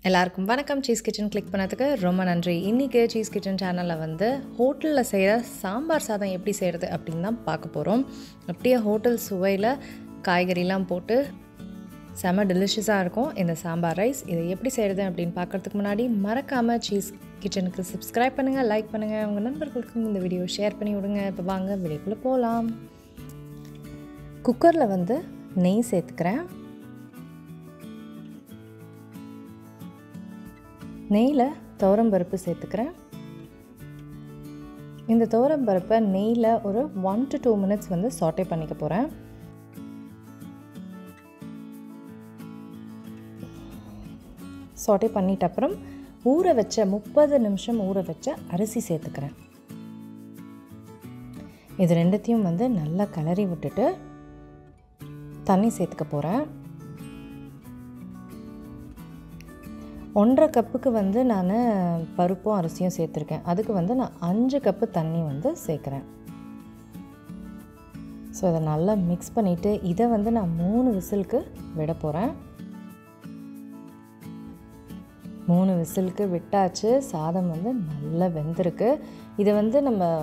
எல்லாருக்கும் வணக்கம். Cheese kitchen click பண்ணதுக்கு ரொம்ப நன்றி. இன்றைக்கி சீஸ் கிச்சன் சேனலில் வந்து ஹோட்டலில் செய்கிற சாம்பார் சாதம் எப்படி செய்கிறது அப்படின்னு தான் பார்க்க போகிறோம். அப்படியே ஹோட்டல் சுவையில் காய்கறிலாம் போட்டு செம டெலிஷியஸாக இருக்கும் இந்த சாம்பார் ரைஸ். இதை எப்படி செய்கிறது அப்படின்னு பார்க்குறதுக்கு முன்னாடி மறக்காமல் சீஸ் கிச்சனுக்கு சப்ஸ்கிரைப் பண்ணுங்கள், லைக் பண்ணுங்கள், உங்கள் நண்பர்களுக்கும் இந்த வீடியோ ஷேர் பண்ணி விடுங்க. இப்போ வாங்க வீடியோக்குள்ளே போகலாம். குக்கரில் வந்து நெய் சேர்த்துக்கிறேன். நெய்யில் துவரம்பருப்பு சேர்த்துக்கிறேன். இந்த துவரம்பருப்பை நெய்யில் ஒரு 1 to 2 minutes வந்து சாட்டே பண்ணிக்க போகிறேன். சாட்டே பண்ணிட்ட அப்புறம் ஊற வச்ச 30 நிமிஷம் ஊற வச்ச அரிசி சேர்த்துக்கிறேன். இது ரெண்டுத்தையும் வந்து நல்லா கிளறி விட்டுட்டு தண்ணி சேர்த்துக்க போகிறேன். 1.5 கப்புக்கு வந்து நான் பருப்பும் அரிசியும் சேர்த்துருக்கேன். அதுக்கு வந்து நான் 5 கப்பு தண்ணி வந்து சேர்க்குறேன். ஸோ இதை நல்லா மிக்ஸ் பண்ணிவிட்டு இதை வந்து நான் 3 விசிலுக்கு விட போகிறேன். 3 விசிலுக்கு விட்டாச்சு. சாதம் வந்து நல்லா வெந்திருக்கு. இதை வந்து நம்ம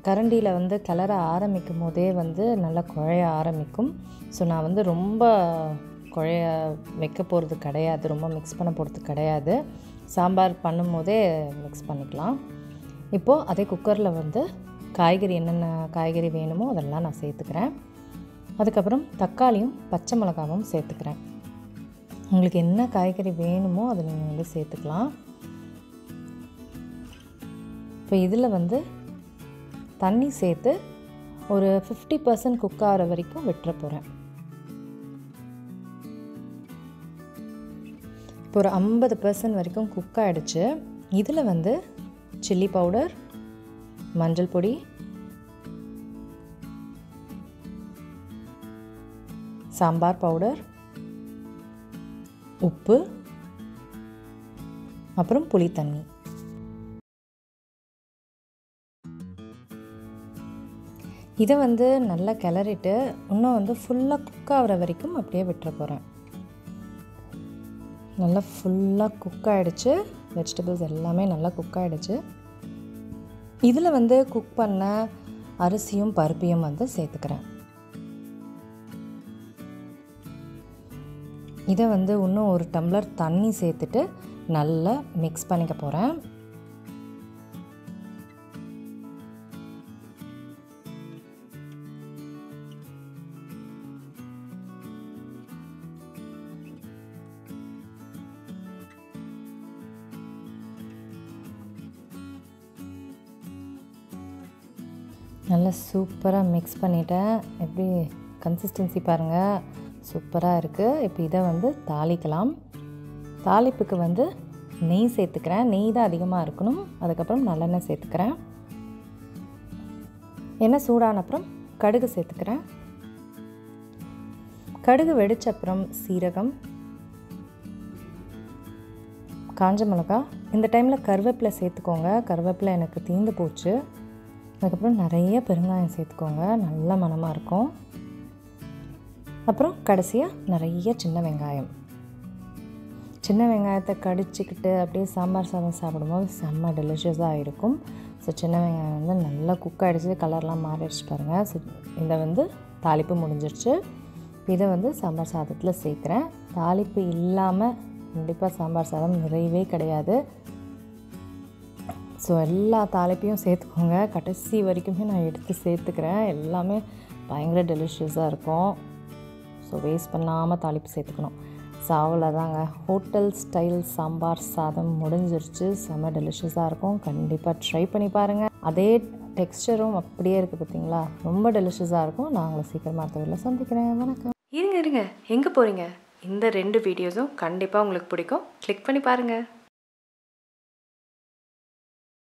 கரண்டியில் வந்து கிளற ஆரம்பிக்கும் போதே வந்து நல்லா குழைய ஆரம்பிக்கும். ஸோ நான் வந்து ரொம்ப குழைய வைக்க போகிறது கிடையாது, ரொம்ப மிக்ஸ் பண்ண போகிறது கிடையாது. சாம்பார் பண்ணும் போதே மிக்ஸ் பண்ணிக்கலாம். இப்போது அதே குக்கரில் வந்து காய்கறி என்னென்ன காய்கறி வேணுமோ அதெல்லாம் நான் சேர்த்துக்கிறேன். அதுக்கப்புறம் தக்காளியும் பச்சை மிளகாவும் சேர்த்துக்கிறேன். உங்களுக்கு என்ன காய்கறி வேணுமோ அதை நீங்கள் வந்து சேர்த்துக்கலாம். இப்போ இதில் வந்து தண்ணி சேர்த்து ஒரு 50% குக் ஆகிற வரைக்கும் விட்டுற போகிறேன். இப்போ ஒரு 50% வரைக்கும் குக் ஆகிடுச்சு. இதில் வந்து சில்லி பவுடர், மஞ்சள் பொடி, சாம்பார் பவுடர், உப்பு, அப்புறம் புளி தண்ணி. இதை வந்து நல்லா கிளறிட்டு இன்னும் வந்து ஃபுல்லாக குக் ஆகிற வரைக்கும் அப்படியே விட்டுற போகிறேன். நல்லா ஃபுல்லாக குக் ஆகிடுச்சு. வெஜிடபிள்ஸ் எல்லாமே நல்லா குக் ஆகிடுச்சு. இதில் வந்து குக் பண்ண அரிசியும் பருப்பையும் வந்து சேர்த்துக்கிறேன். இதை வந்து இன்னும் ஒரு டம்ளர் தண்ணி சேர்த்துட்டு நல்லா மிக்ஸ் பண்ணிக்க போகிறேன். நல்லா சூப்பராக மிக்ஸ் பண்ணிட்டேன். எப்படி கன்சிஸ்டன்சி பாருங்கள், சூப்பராக இருக்குது. இப்போ இதை வந்து தாளிக்கலாம். தாளிப்புக்கு வந்து நெய் சேர்த்துக்கிறேன். நெய் தான் அதிகமாக இருக்கணும். அதுக்கப்புறம் நல்லெண்ணெய் சேர்த்துக்கிறேன். எண்ணெய் சூடான அப்புறம் கடுகு சேர்த்துக்கிறேன். கடுகு வெடிச்ச அப்புறம் சீரகம், காஞ்ச மிளகா. இந்த டைமில் கருவேப்பிலை சேர்த்துக்கோங்க. கருவேப்பிலை எனக்கு தீந்து போச்சு. அதுக்கப்புறம் நிறைய பெருங்காயம் சேர்த்துக்கோங்க, நல்ல மணமாக இருக்கும். அப்புறம் கடைசியாக நிறைய சின்ன வெங்காயம். சின்ன வெங்காயத்தை கடிச்சிக்கிட்டு அப்படியே சாம்பார் சாதம் சாப்பிடும்போது செம்ம டெலிஷியஸாக இருக்கும். ஸோ சின்ன வெங்காயம் வந்து நல்லா குக் ஆகிடுச்சு, கலர்லாம் மாறிடுச்சு பாருங்கள். ஸோ இதை வந்து தாளிப்பு முடிஞ்சிருச்சு. இதை வந்து சாம்பார் சாதத்தில் சேர்க்குறேன். தாளிப்பு இல்லாமல் கண்டிப்பாக சாம்பார் சாதம் நிறையவே கிடையாது. ஸோ எல்லா தாளிப்பையும் சேர்த்துக்கோங்க. கடைசி வரைக்குமே நான் எடுத்து சேர்த்துக்கிறேன். எல்லாமே பயங்கர டெலிஷியஸாக இருக்கும். ஸோ வேஸ்ட் பண்ணாமல் தாளிப்பு சேர்த்துக்கணும். ஸோ அவ்வளோதாங்க, ஹோட்டல் ஸ்டைல் சாம்பார் சாதம் முடிஞ்சிருச்சு. செம்ம டெலிஷியஸாக இருக்கும். கண்டிப்பாக ட்ரை பண்ணி பாருங்கள். அதே டெக்ஸ்டரும் அப்படியே இருக்குது பார்த்தீங்களா, ரொம்ப டெலிஷியஸாக இருக்கும். நான் உங்களை சீக்கிரமாக அடுத்த வீடியோவில் சந்திக்கிறேன். வணக்கம். இருங்க எங்கே போகிறீங்க? இந்த 2 வீடியோஸும் கண்டிப்பாக உங்களுக்கு பிடிக்கும். கிளிக் பண்ணி பாருங்கள்.